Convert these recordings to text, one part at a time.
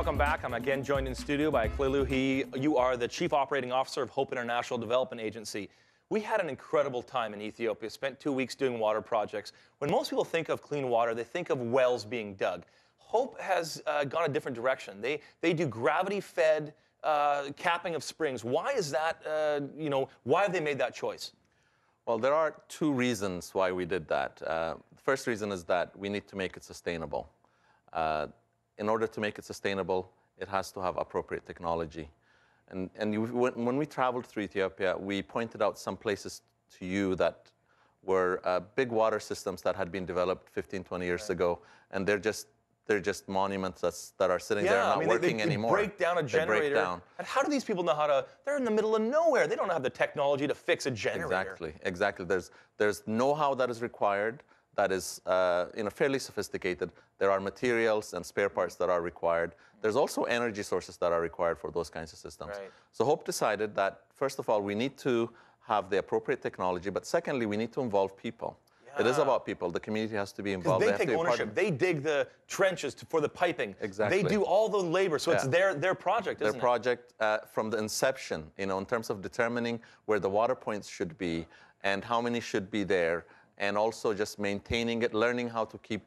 Welcome back. I'm again joined in studio by Klilu. You are the Chief Operating Officer of Hope International Development Agency. We had an incredible time in Ethiopia, spent 2 weeks doing water projects. When most people think of clean water, they think of wells being dug. Hope has gone a different direction. They do gravity-fed capping of springs. Why is that, why have they made that choice? Well, there are two reasons why we did that. The first reason is that we need to make it sustainable. In order to make it sustainable, it has to have appropriate technology. And when we traveled through Ethiopia, we pointed out some places to you that were big water systems that had been developed 15, 20 years ago, and they're just monuments that are sitting there not working anymore. They break down a generator. They break down. And how do these people know how to? They're in the middle of nowhere. They don't have the technology to fix a generator. Exactly. There's know-how that is required. That is fairly sophisticated. There are materials and spare parts that are required. There's also energy sources that are required for those kinds of systems. Right. So Hope decided that, first of all, we need to have the appropriate technology, but secondly, we need to involve people. Yeah. It is about people. The community has to be involved. They take ownership. They dig the trenches for the piping. Exactly. They do all the labor, so it's their project, isn't it? Their project from the inception, in terms of determining where the water points should be and how many should be there, and also just maintaining it, learning how to keep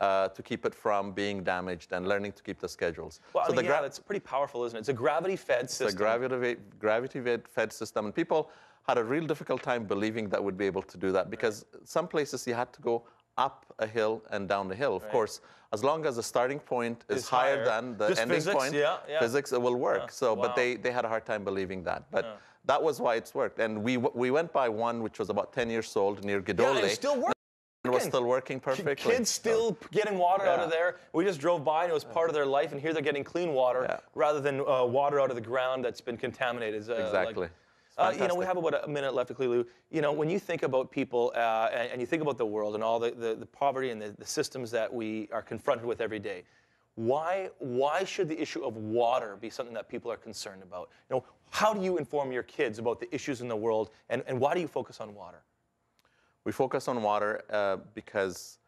it from being damaged, and learning to keep the schedules. Well, so it's pretty powerful, isn't it? It's a gravity-fed system. It's a gravity-fed system, and people had a real difficult time believing that we'd be able to do that, because some places you had to go up a hill and down the hill. Of course, as long as the starting point is higher than the ending point, physics, it will work. But they had a hard time believing that. But that was why it's worked. And we went by one which was about 10 years old near Gidole. Yeah, it's still working. It was still working perfectly. Kids still getting water out of there. We just drove by and it was part of their life, and here they're getting clean water rather than water out of the ground that's been contaminated. Exactly. We have about a minute left, Klilu. When you think about people and you think about the world and all the poverty and the systems that we are confronted with every day, why should the issue of water be something that people are concerned about? How do you inform your kids about the issues in the world, and why do you focus on water? We focus on water because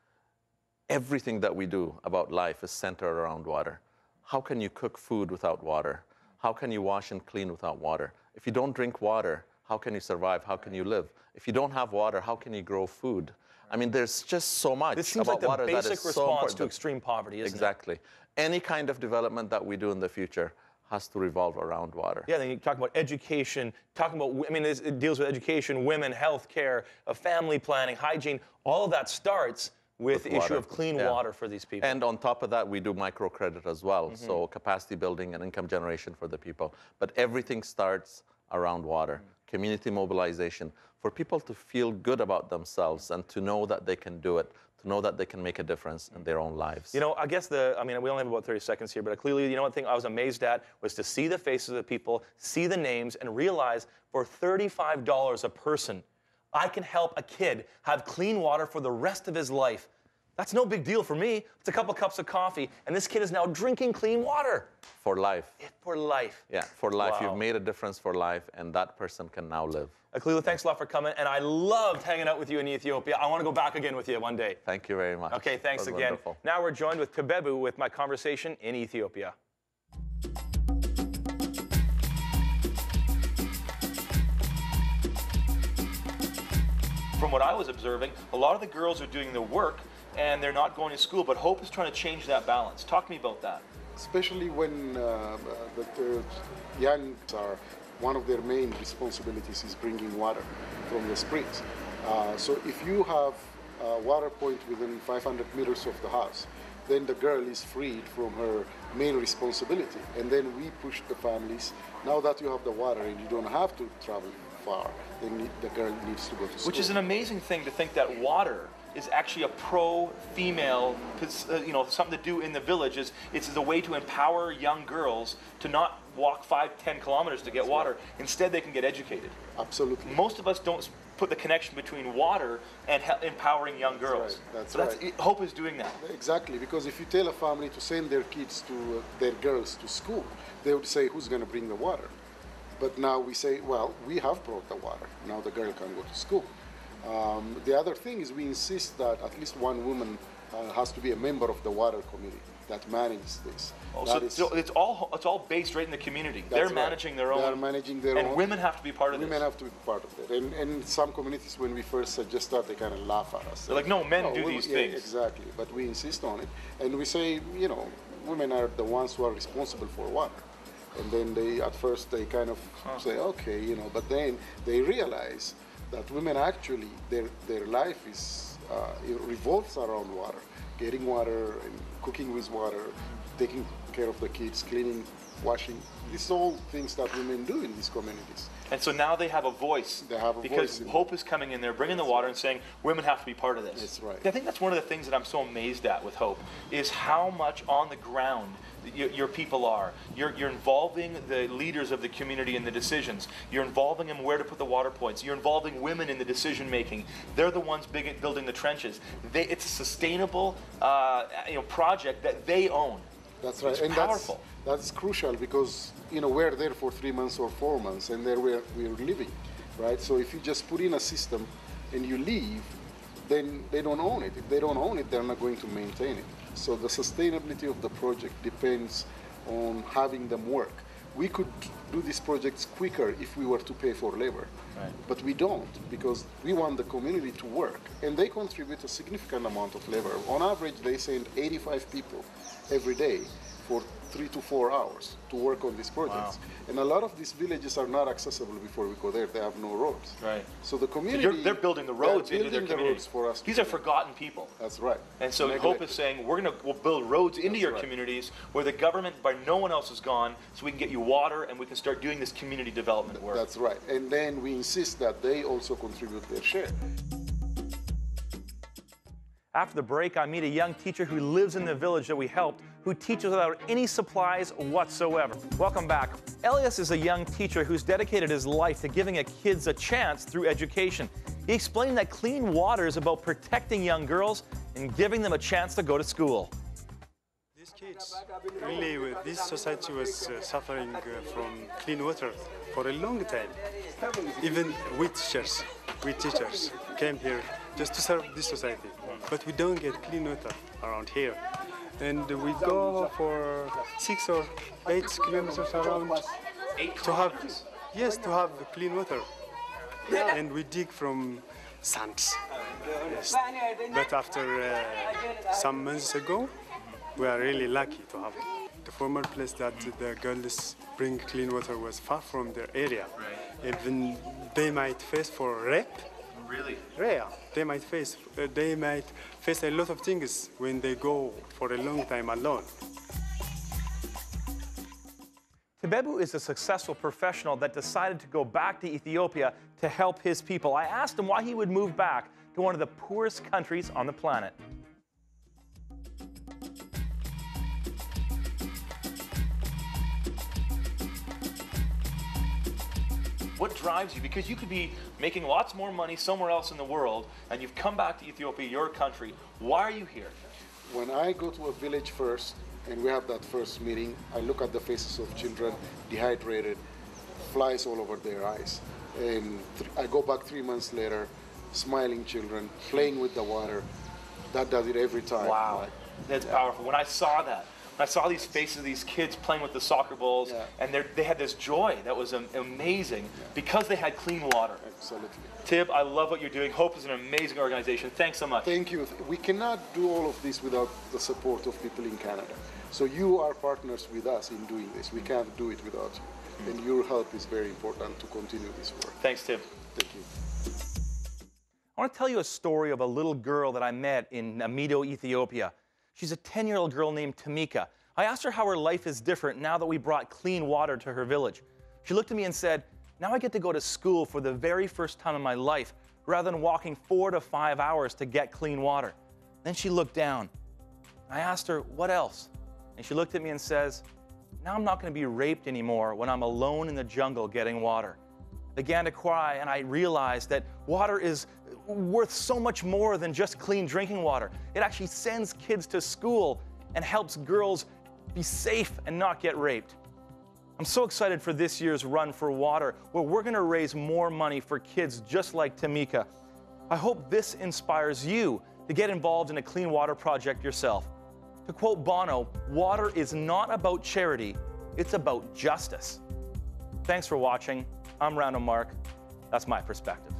everything that we do about life is centered around water. How can you cook food without water? How can you wash and clean without water? If you don't drink water, how can you survive? How can you live? If you don't have water, how can you grow food? I mean, there's just so much about water that is so important. This seems like the basic response to extreme poverty, isn't it? Exactly. Any kind of development that we do in the future has to revolve around water. Yeah, then you talk about education, it deals with education, women, health care, family planning, hygiene. All of that starts with the issue of clean water for these people. And on top of that, we do microcredit as well, so capacity building and income generation for the people. But everything starts around water. Community mobilization, for people to feel good about themselves and to know that they can do it, to know that they can make a difference in their own lives. I guess we only have about 30 seconds here, but clearly, one thing I was amazed at was to see the faces of the people, see the names, and realize for $35 a person, I can help a kid have clean water for the rest of his life. That's no big deal for me. It's a couple cups of coffee, and this kid is now drinking clean water. For life. For life. Yeah, for life. Wow. You've made a difference for life, and that person can now live. Klilu, thanks a lot for coming, and I loved hanging out with you in Ethiopia. I want to go back again with you one day. Thank you very much. Okay, thanks again. Wonderful. Now we're joined with Kabebu with my conversation in Ethiopia. From what I was observing, a lot of the girls are doing the work and they're not going to school, but Hope is trying to change that balance. Talk to me about that. Especially when the young are, one of their main responsibilities is bringing water from the springs. So if you have a water point within 500 meters of the house, then the girl is freed from her main responsibility. And then we push the families, now that you have the water and you don't have to travel far, then the girl needs to go to school. Which is an amazing thing to think that water is actually a pro-female, something to do in the village. It's a way to empower young girls to not walk 5, 10 kilometers to get water. Instead, they can get educated. Absolutely. Most of us don't put the connection between water and empowering young girls. That's right. Hope is doing that. Exactly, because if you tell a family to send their kids to, their girls to school, they would say, who's going to bring the water? But now we say, well, we have brought the water. Now the girl can go to school. The other thing is we insist that at least one woman has to be a member of the water committee. that manages this. Oh, That so it's all based right in the community. They're right. managing their own. They are managing their own. And women have to be part of this. Women have to be part of it. And some communities, when we first suggest that, they kind of laugh at us. They're like, no, men do these things. Exactly. But we insist on it. And we say, you know, women are the ones who are responsible for water. And then at first they kind of say, okay, you know, but then they realize that women actually, their life is, it revolves around water. Getting water and cooking with water, taking care of the kids, cleaning, washing. These are all things that women do in these communities. And so now they have a voice. They have a because voice. Hope is coming in there, bringing the water and saying, women have to be part of this. That's right. I think that's one of the things that I'm so amazed at with Hope, is how much on the ground your people are. You're involving the leaders of the community in the decisions. You're involving them where to put the water points. You're involving women in the decision making. They're the ones big at building the trenches. It's a sustainable project that they own. That's right. It's and powerful. That's crucial because, you know, we're there for 3 months or 4 months and there we're living, right? So if you just put in a system and you leave, then they don't own it. If they don't own it, they're not going to maintain it. So the sustainability of the project depends on having them work. We could do these projects quicker if we were to pay for labor, right. But we don't because we want the community to work and they contribute a significant amount of labor. On average, they send 85 people every day for 3 to 4 hours to work on these projects. Wow. And a lot of these villages are not accessible before we go there. They have no roads. Right. So the community... So they're building the roads into their community. Roads for us. These are forgotten people. That's right. And so Hope is saying, we'll build roads into your communities where the government, by no one else, is gone, so we can get you water and we can start doing this community development work. That's right. And then we insist that they also contribute their share. After the break, I meet a young teacher who lives in the village that we helped, who teaches without any supplies whatsoever. Welcome back. Elias is a young teacher who's dedicated his life to giving kids a chance through education. He explained that clean water is about protecting young girls and giving them a chance to go to school. These kids, really, this society was suffering from clean water for a long time. Even we teachers came here just to serve this society. But we don't get clean water around here. And we go for 6 or 8 kilometers around to have clean water. And we dig from sands. Yes. But after some months ago, we are really lucky to have it. The former place that the girls bring clean water was far from their area. Even they might face for rape. Really? Yeah, they might face a lot of things when they go for a long time alone. Tebebu is a successful professional that decided to go back to Ethiopia to help his people. I asked him why he would move back to one of the poorest countries on the planet. What drives you? Because you could be making lots more money somewhere else in the world, and you've come back to Ethiopia, your country. Why are you here? When I go to a village first, and we have that first meeting, I look at the faces of children, dehydrated, flies all over their eyes. And I go back 3 months later, smiling children, playing with the water. That does it every time. Wow, that's powerful. When I saw that, I saw these faces of these kids playing with the soccer balls, and they had this joy that was amazing because they had clean water. Absolutely. Tib, I love what you're doing. Hope is an amazing organization. Thanks so much. Thank you. We cannot do all of this without the support of people in Canada. So you are partners with us in doing this. We can't do it without you. And your help is very important to continue this work. Thanks, Tib. Thank you. I want to tell you a story of a little girl that I met in Amido, Ethiopia. She's a 10-year-old girl named Tamika. I asked her how her life is different now that we brought clean water to her village. She looked at me and said, now I get to go to school for the very first time in my life, rather than walking 4 to 5 hours to get clean water. Then she looked down. I asked her, what else? And she looked at me and says, now I'm not going to be raped anymore when I'm alone in the jungle getting water. I began to cry, and I realized that water is worth so much more than just clean drinking water. It actually sends kids to school and helps girls be safe and not get raped. I'm so excited for this year's Run for Water, where we're going to raise more money for kids just like Tamika. I hope this inspires you to get involved in a clean water project yourself. To quote Bono, water is not about charity, it's about justice. Thanks for watching. I'm Randall Mark. That's my perspective.